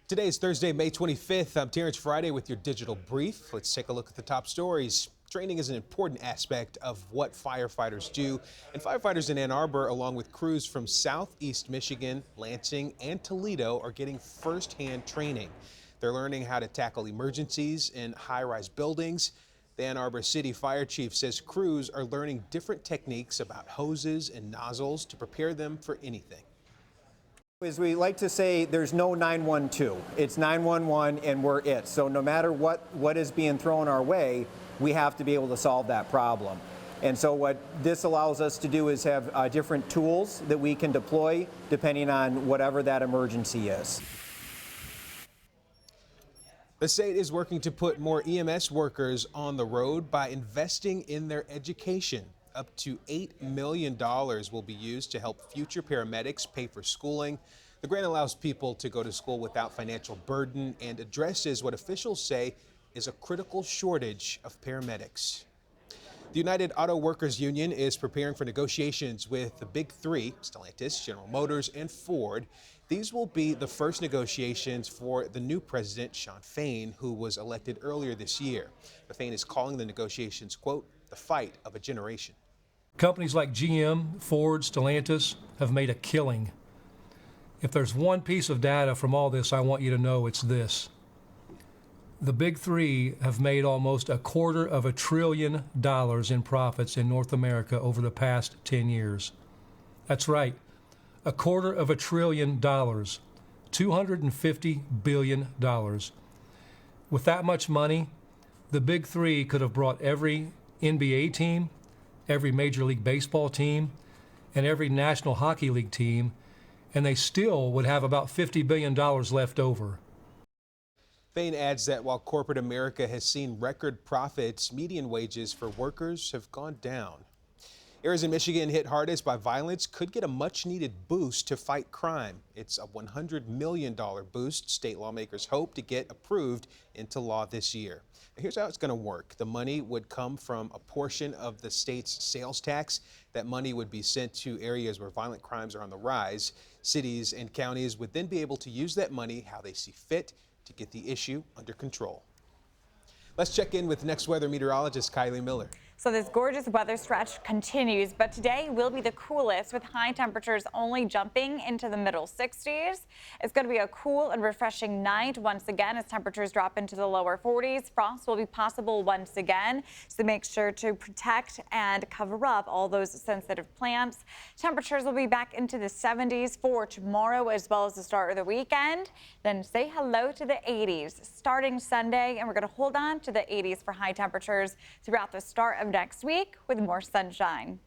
Today is Thursday, May 25th. I'm Terrence Friday with your digital brief. Let's take a look at the top stories. Training is an important aspect of what firefighters do, and firefighters in Ann Arbor, along with crews from Southeast Michigan, Lansing, and Toledo, are getting firsthand training. They're learning how to tackle emergencies in high-rise buildings. The Ann Arbor City Fire Chief says crews are learning different techniques about hoses and nozzles to prepare them for anything. As we like to say, there's no 912. It's 911 and we're it. So no matter what is being thrown our way, we have to be able to solve that problem. And so what this allows us to do is have different tools that we can deploy depending on whatever that emergency is. The state is working to put more EMS workers on the road by investing in their education. Up to $8 million will be used to help future paramedics pay for schooling. The grant allows people to go to school without financial burden and addresses what officials say is a critical shortage of paramedics. The United Auto Workers Union is preparing for negotiations with the big three, Stellantis, General Motors, and Ford. These will be the first negotiations for the new president, Shawn Fain, who was elected earlier this year. Fain is calling the negotiations, quote, the fight of a generation. Companies like GM, Ford, Stellantis have made a killing. If there's one piece of data from all this I want you to know, it's this. The big three have made almost $250 billion in profits in North America over the past 10 years. That's right, $250 billion, $250 billion. With that much money, the big three could have brought every NBA team, every Major League Baseball team, and every National Hockey League team, and they still would have about $50 billion left over. Fain adds that while corporate America has seen record profits, median wages for workers have gone down. Areas in Michigan hit hardest by violence could get a much-needed boost to fight crime. It's a $100 million boost state lawmakers hope to get approved into law this year. Here's how it's going to work. The money would come from a portion of the state's sales tax. That money would be sent to areas where violent crimes are on the rise. Cities and counties would then be able to use that money how they see fit to get the issue under control. Let's check in with next weather meteorologist Kylie Miller. So this gorgeous weather stretch continues, but today will be the coolest with high temperatures only jumping into the middle 60s. It's going to be a cool and refreshing night once again as temperatures drop into the lower 40s. Frost will be possible once again, so make sure to protect and cover up all those sensitive plants. Temperatures will be back into the 70s for tomorrow as well as the start of the weekend. Then say hello to the 80s starting Sunday, and we're going to hold on to the 80s for high temperatures throughout the start of next week with more sunshine.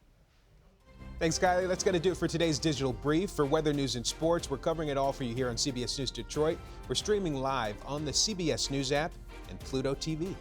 Thanks, Kylie. That's going to do it for today's digital brief. For weather, news, and sports, we're covering it all for you here on CBS News Detroit. We're streaming live on the CBS News app and Pluto TV.